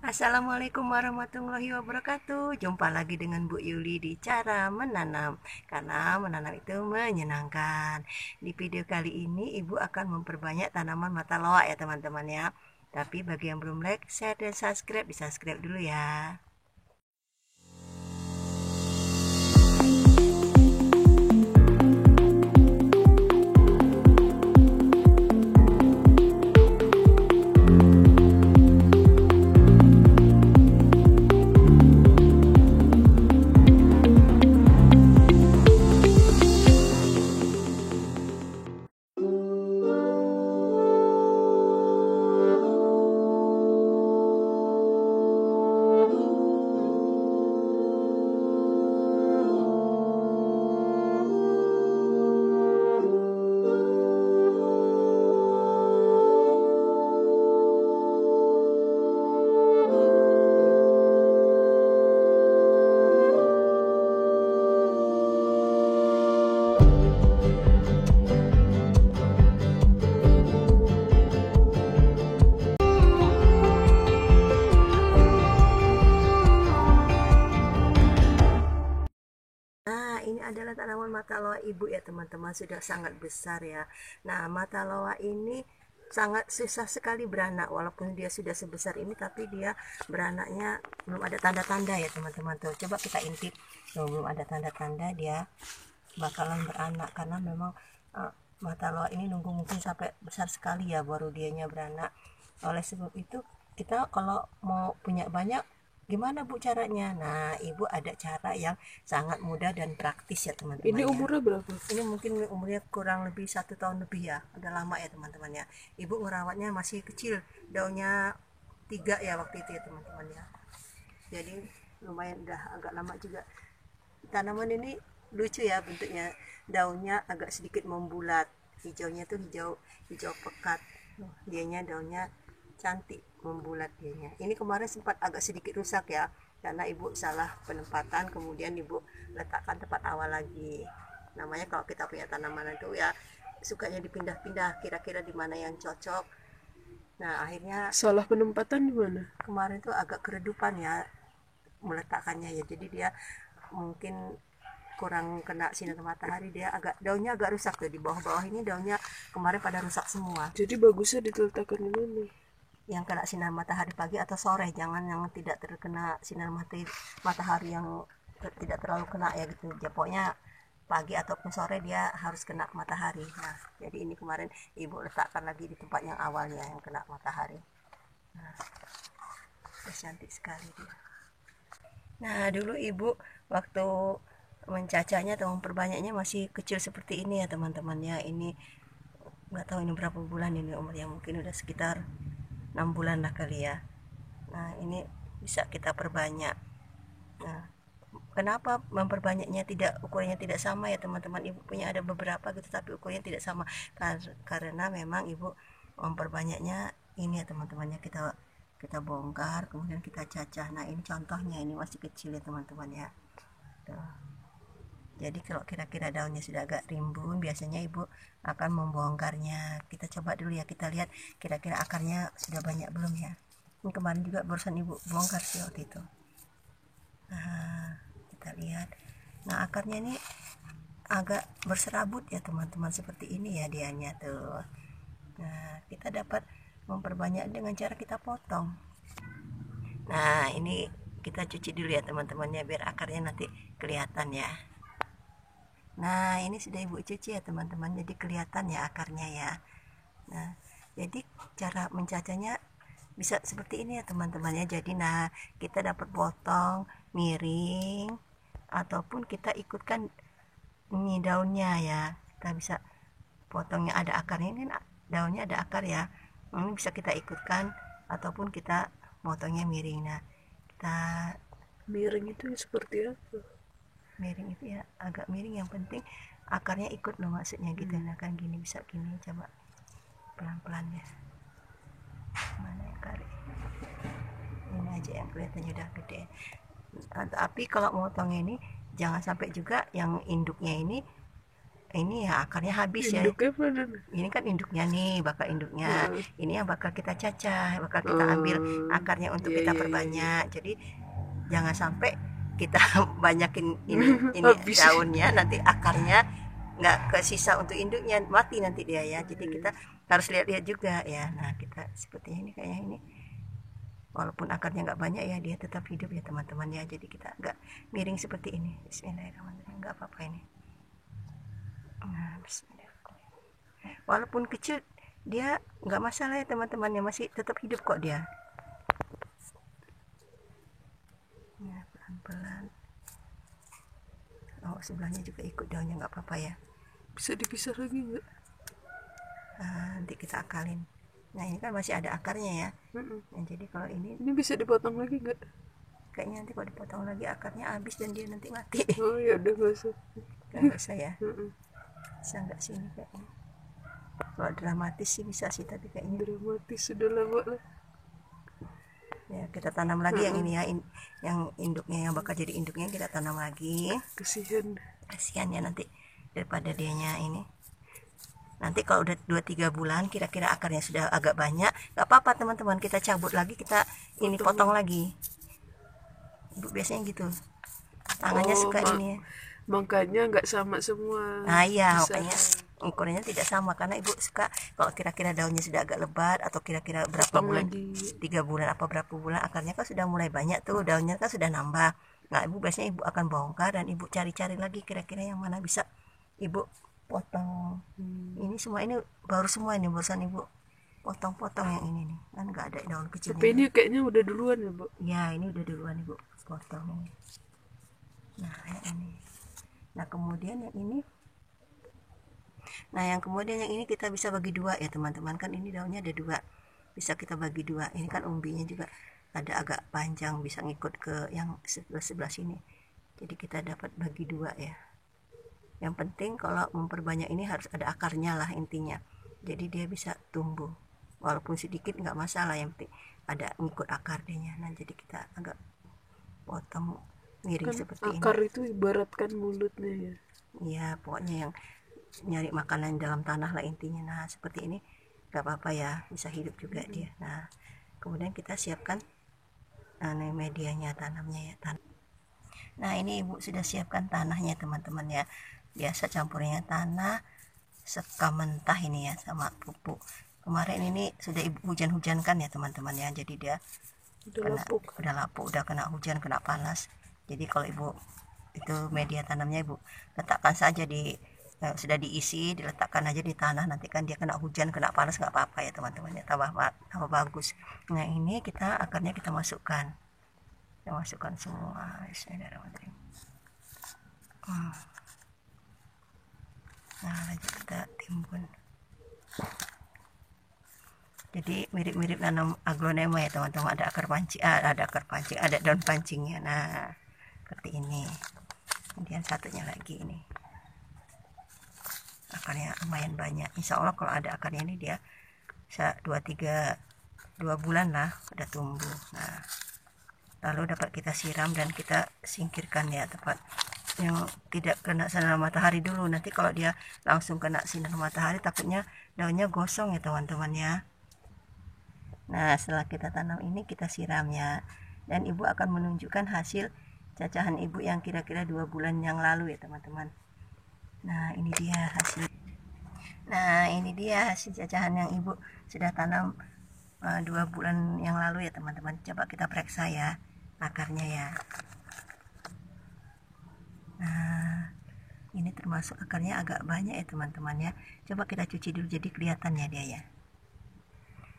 Assalamualaikum warahmatullahi wabarakatuh. Jumpa lagi dengan Bu Yuli di cara menanam. Karena menanam itu menyenangkan. Di video kali ini Ibu akan memperbanyak tanaman mata loak ya teman-teman ya. Tapi bagi yang belum like, share, dan subscribe, di subscribe dulu ya. Nah, ini adalah tanaman mata loa Ibu ya teman-teman, sudah sangat besar ya. Nah, mata loa ini sangat susah sekali beranak, walaupun dia sudah sebesar ini tapi dia beranaknya belum ada tanda-tanda ya teman-teman. Tuh, coba kita intip. Tuh, belum ada tanda-tanda dia bakalan beranak karena memang mata loa ini nunggu mungkin sampai besar sekali ya baru dianya beranak. Oleh sebab itu kita kalau mau punya banyak, gimana Bu caranya? Nah, Ibu ada cara yang sangat mudah dan praktis ya teman-teman. Ini ya. umurnya berapa? Ini mungkin umurnya kurang lebih 1 tahun lebih ya, udah lama ya teman-teman ya. Ibu ngerawatnya masih kecil, daunnya 3 ya waktu itu ya teman-teman ya. Jadi lumayan udah agak lama juga. Tanaman ini lucu ya bentuknya, daunnya agak sedikit membulat, hijaunya tuh hijau pekat. Dianya daunnya cantik membulat dianya. Ini kemarin sempat agak sedikit rusak ya karena Ibu salah penempatan, kemudian Ibu letakkan tempat awal lagi. Namanya kalau kita punya tanaman itu ya sukanya dipindah-pindah, kira-kira di mana yang cocok. Nah, akhirnya Salah penempatan di mana? kemarin tuh agak keredupan ya meletakkannya ya, jadi dia mungkin kurang kena sinar matahari, dia daunnya agak rusak tuh di bawah-bawah ini, daunnya kemarin pada rusak semua. Jadi bagusnya diletakkan di mana? Yang kena sinar matahari pagi atau sore, jangan yang tidak terkena sinar matahari yang tidak terlalu kena ya gitu ya, pokoknya pagi ataupun sore dia harus kena matahari. Nah, jadi ini kemarin Ibu letakkan lagi di tempat yang awalnya yang kena matahari. Nah, cantik sekali dia. Nah, dulu Ibu waktu mencacahnya atau memperbanyaknya masih kecil seperti ini ya teman-teman ya. Ini nggak tahu ini berapa bulan ini umurnya, mungkin udah sekitar 6 bulan lah kali ya. Nah, ini bisa kita perbanyak. Nah, kenapa memperbanyaknya tidak, ukurannya tidak sama ya teman-teman? Ibu punya ada beberapa gitu tapi ukurannya tidak sama. Karena memang Ibu memperbanyaknya ini ya teman-temannya, kita bongkar kemudian kita cacah. Nah, ini contohnya, ini masih kecil ya teman-teman ya. Tuh. Jadi kalau kira-kira daunnya sudah agak rimbun, biasanya Ibu akan membongkarnya. Kita coba dulu ya, kita lihat kira-kira akarnya sudah banyak belum ya. Ini kemarin juga barusan Ibu bongkar sih waktu itu. Nah, kita lihat. Nah, akarnya ini agak berserabut ya teman-teman, seperti ini ya dianya tuh. Nah, kita dapat memperbanyak dengan cara kita potong. Nah, ini kita cuci dulu ya teman-temannya biar akarnya nanti kelihatan ya. Nah, ini sudah Ibu cuci ya teman-teman, jadi kelihatan ya akarnya ya. Nah, jadi cara mencacahnya bisa seperti ini ya teman-teman ya. Jadi nah, kita dapat potong miring ataupun kita ikutkan ini daunnya ya. Kita bisa potongnya ada akarnya, ini daunnya ada akar ya. Ini bisa kita ikutkan ataupun kita potongnya miring. Nah, kita Miring itu seperti apa? miring itu ya agak miring, yang penting akarnya ikut loh maksudnya gitu. Nah, kan gini, bisa gini, coba pelan-pelan ya. Mana yang kari? Ini aja yang kelihatannya udah gede. Tapi kalau motongnya ini jangan sampai juga yang induknya ini ini ya akarnya habis ya. Induknya mana? Ini kan induknya nih, bakal induknya. Heeh. Ini yang bakal kita cacah, bakal kita ambil akarnya untuk kita Iya. perbanyak. Jadi jangan sampai kita banyakin ini Habis. daunnya, nanti akarnya nggak kesisa untuk induknya, mati nanti dia ya. Jadi kita harus lihat-lihat juga ya. Nah kita seperti ini kayak ini, walaupun akarnya nggak banyak ya, dia tetap hidup ya teman-teman ya. Jadi kita nggak miring seperti ini. Bismillahirrahmanirrahim, nggak apa-apa ini. Nah, bismillahirrahmanirrahim. Walaupun kecil dia nggak masalah ya teman-temannya, masih tetap hidup kok dia. Ya, pelan-pelan. Oh, sebelahnya juga ikut daunnya, nggak apa-apa ya. Bisa dipisah lagi nggak? Nanti kita akalin. Nah ini kan masih ada akarnya ya. Nah, jadi kalau ini bisa dipotong lagi nggak? kayaknya nanti kalau dipotong lagi akarnya habis dan dia nanti mati. Oh ya udah nggak usah. Nggak usah ya. Bisa nggak sini kayaknya. Kalau dramatis sih bisa sih, tapi kayaknya Dramatis sudah lama lah. ya kita tanam lagi yang ini ya, yang induknya, yang bakal jadi induknya kita tanam lagi. Kasihan ya nanti daripada dianya ini. Nanti kalau udah 2-3 bulan kira-kira akarnya sudah agak banyak, nggak apa-apa teman-teman, kita cabut lagi, kita ini potong lagi. Ibu biasanya gitu, tangannya suka ini ya. Makanya nggak sama semua. Nah iya, Bisa. makanya ukurannya tidak sama, karena ibu suka kalau kira-kira daunnya sudah agak lebat atau kira-kira berapa Potong bulan, lagi. 3 bulan apa berapa bulan, akarnya kan sudah mulai banyak tuh, daunnya kan sudah nambah. Nah ibu biasanya ibu akan bongkar dan ibu cari-cari lagi kira-kira yang mana bisa ibu potong. Ini semua ini baru semua ini, barusan ibu potong-potong yang ini nih, kan nggak ada daun kecilnya. Tapi ini kayaknya udah duluan ya, Bu? Ya ini udah duluan ibu potong ini. Nah yang ini. Nah kemudian yang ini, yang ini kita bisa bagi dua ya teman-teman, kan ini daunnya ada dua, bisa kita bagi dua. Ini kan umbinya juga ada agak panjang, bisa ngikut ke yang sebelah sini, jadi kita dapat bagi dua ya. Yang penting kalau memperbanyak ini harus ada akarnya lah intinya, jadi dia bisa tumbuh walaupun sedikit nggak masalah, yang penting ada ngikut akar dia. Nah jadi kita agak potong miring Kan seperti ini. akar itu ibaratkan mulutnya ya. Iya, pokoknya yang nyari makanan dalam tanah lah intinya. Nah seperti ini nggak apa-apa ya, bisa hidup juga dia. Nah kemudian kita siapkan medianya, tanamnya ya. Nah ini ibu sudah siapkan tanahnya teman-teman ya. Biasa campurnya tanah, sekam mentah ini ya, sama pupuk. Kemarin ini sudah ibu hujan-hujankan ya teman-teman ya, jadi dia udah lapuk, udah kena hujan, kena panas. Jadi kalau ibu itu media tanamnya ibu letakkan saja di sudah diisi, diletakkan aja di tanah, nanti kan dia kena hujan, kena panas nggak apa-apa ya teman-teman ya, tambah bagus. Nah ini kita akarnya kita masukkan semua. Bismillahirrahmanirrahim. Nah lanjut kita timbun. Jadi mirip-mirip nanam aglonema ya teman-teman, ada akar pancing, ada daun pancingnya. Nah seperti ini. Kemudian satunya lagi ini, akarnya lumayan banyak. Insya Allah kalau ada akarnya ini dia bisa 2 bulan lah udah tumbuh. Nah lalu dapat kita siram dan kita singkirkan ya tempat yang tidak kena sinar matahari dulu. Nanti kalau dia langsung kena sinar matahari takutnya daunnya gosong ya teman-teman ya. Nah setelah kita tanam ini kita siram ya, dan ibu akan menunjukkan hasil cacahan ibu yang kira-kira 2 bulan yang lalu ya teman-teman. Nah ini dia hasil cacahan yang ibu sudah tanam 2 bulan yang lalu ya teman-teman. Coba kita periksa ya akarnya ya. Nah ini termasuk akarnya agak banyak ya teman-teman ya. Coba kita cuci dulu jadi kelihatan ya dia ya.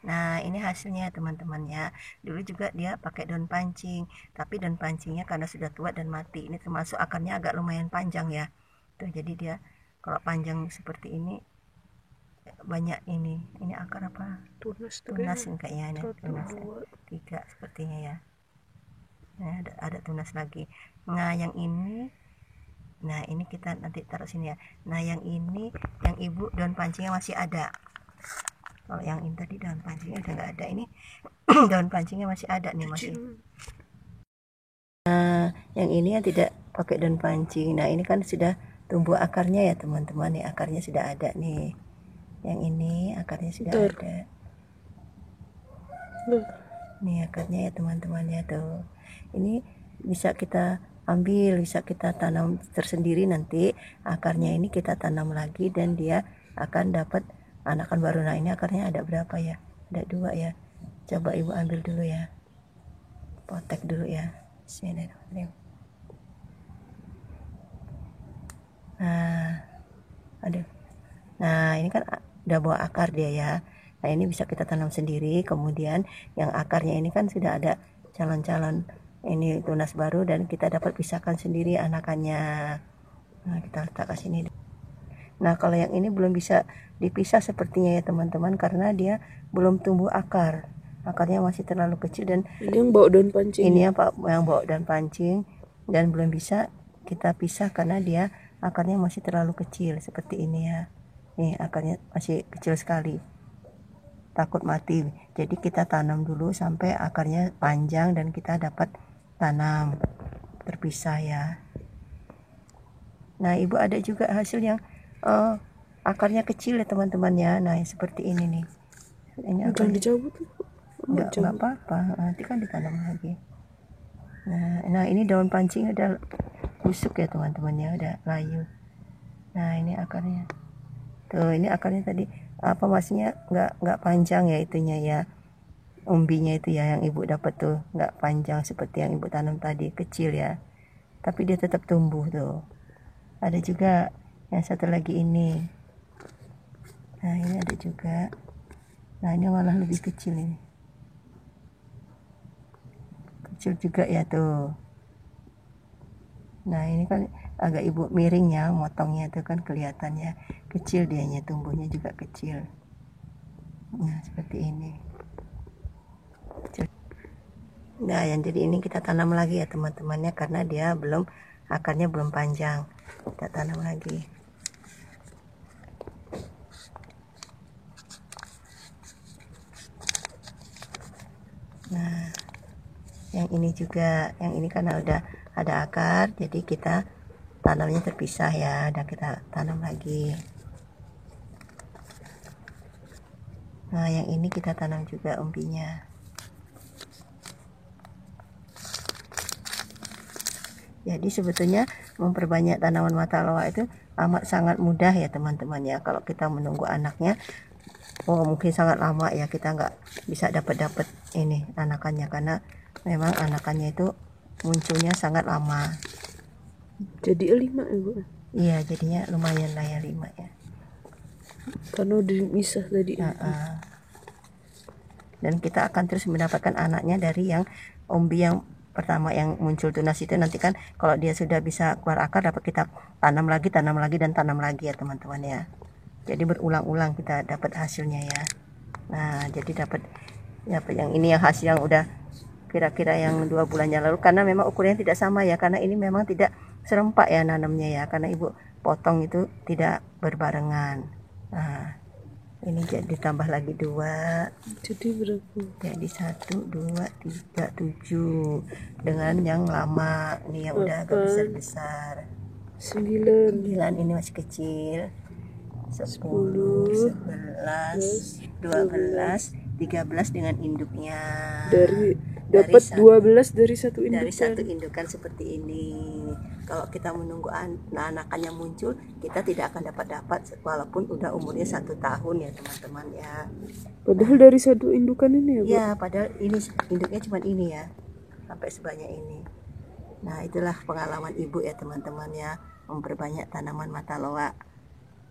Nah ini hasilnya teman-teman ya. Dulu juga dia pakai daun pancing, tapi daun pancingnya karena sudah tua dan mati. Ini termasuk akarnya agak lumayan panjang ya. Tuh jadi dia kalau panjang seperti ini banyak ini akar apa? Tunas kayaknya, tunas 3 sepertinya ya. Nah ada tunas lagi. Nah yang ini, nah ini kita nanti taruh sini ya. Nah yang ini yang ibu daun pancingnya masih ada. Kalau yang ini tadi daun pancingnya udah nggak ada, ini daun pancingnya masih ada nih, masih. Nah yang ini yang tidak pakai daun pancing, nah ini kan sudah tumbuh akarnya ya teman-teman. Nih akarnya sudah ada nih. Yang ini akarnya sudah ada. Nih akarnya ya teman-teman ya tuh. Ini bisa kita ambil, bisa kita tanam tersendiri, nanti akarnya ini kita tanam lagi dan dia akan dapat anakan baru. Nah ini akarnya ada berapa ya? Ada 2 ya. Coba ibu ambil dulu ya, potek dulu ya. Bismillahirrahmanirrahim. Nah ini kan udah bawa akar dia ya. Nah ini bisa kita tanam sendiri. Kemudian yang akarnya ini kan sudah ada calon-calon ini tunas baru dan kita dapat pisahkan sendiri anakannya. Nah kita letak ke sini. Nah kalau yang ini belum bisa dipisah sepertinya ya teman-teman, karena dia belum tumbuh akar. Akarnya masih terlalu kecil dan Ini yang bawa daun pancing. ini yang bawa daun pancing dan belum bisa kita pisah karena dia akarnya masih terlalu kecil seperti ini ya. Nih akarnya masih kecil sekali, takut mati. Jadi kita tanam dulu sampai akarnya panjang dan kita dapat tanam terpisah ya. Nah ibu ada juga hasil yang akarnya kecil ya teman-teman ya. Nah seperti ini nih. Ini Jangan dicabut. enggak apa-apa, nanti kan ditanam lagi. Nah ini daun pancing udah busuk ya teman-teman ya, udah layu. Nah ini akarnya tuh, ini akarnya tadi apa maksudnya nggak panjang ya itunya ya, umbinya itu ya yang ibu dapat tuh nggak panjang seperti yang ibu tanam tadi, kecil ya, tapi dia tetap tumbuh tuh. Ada juga yang satu lagi ini. Nah ini ada juga. Nah ini malah lebih kecil ini, kecil juga ya tuh. Nah ini kan agak ibu miring ya, motongnya itu kan kelihatannya kecil, dianya tumbuhnya juga kecil. Nah seperti ini. Nah yang jadi ini kita tanam lagi ya teman-temannya, karena dia belum, akarnya belum panjang. Kita tanam lagi. Nah yang ini juga, yang ini karena udah ada akar jadi kita tanamnya terpisah ya, dan kita tanam lagi. Nah yang ini kita tanam juga umbinya. Jadi sebetulnya memperbanyak tanaman mata loa itu amat sangat mudah ya teman-teman ya. Kalau kita menunggu anaknya, mungkin sangat lama ya, kita nggak bisa dapat ini anakannya, karena memang anakannya itu munculnya sangat lama. Jadi 5 ya Bu? Iya jadinya lumayan lah ya 5 ya. Karena udah misah tadi. Dan kita akan terus mendapatkan anaknya dari yang umbi yang pertama yang muncul tunas itu. Nanti kan kalau dia sudah bisa keluar akar, dapat kita tanam lagi dan tanam lagi ya teman-teman ya. Jadi berulang-ulang kita dapat hasilnya ya. Nah jadi dapat yang ini, yang hasil yang udah kira-kira yang 2 bulan yang lalu, karena memang ukurannya tidak sama ya, karena ini memang tidak serempak ya nanamnya ya, karena ibu potong itu tidak berbarengan. Nah ini jadi ditambah lagi 2, Jadi berapa? jadi 1, 2, 3, 7 dengan yang lama nih yang udah agak besar-besar. 9. 9 ini masih kecil. 10, 11, 12, 13 dengan induknya. Dapat 12 dari satu indukan. Dari satu indukan seperti ini. Kalau kita menunggu anakannya muncul, kita tidak akan dapat walaupun udah umurnya 1 tahun ya teman-teman ya. Padahal dari satu indukan ini ya Bu? Ya padahal ini induknya cuma ini ya, sampai sebanyak ini. Nah itulah pengalaman ibu ya teman-teman ya, memperbanyak tanaman mata loa.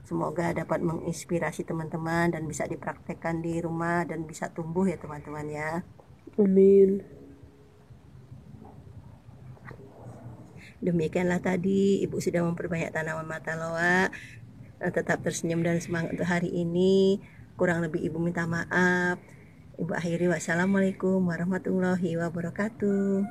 Semoga dapat menginspirasi teman-teman dan bisa dipraktekkan di rumah dan bisa tumbuh ya teman-teman ya. Amin. Demikianlah tadi ibu sudah memperbanyak tanaman mata loa. Tetap tersenyum dan semangat untuk hari ini. Kurang lebih ibu minta maaf. Ibu akhiri, wassalamualaikum warahmatullahi wabarakatuh.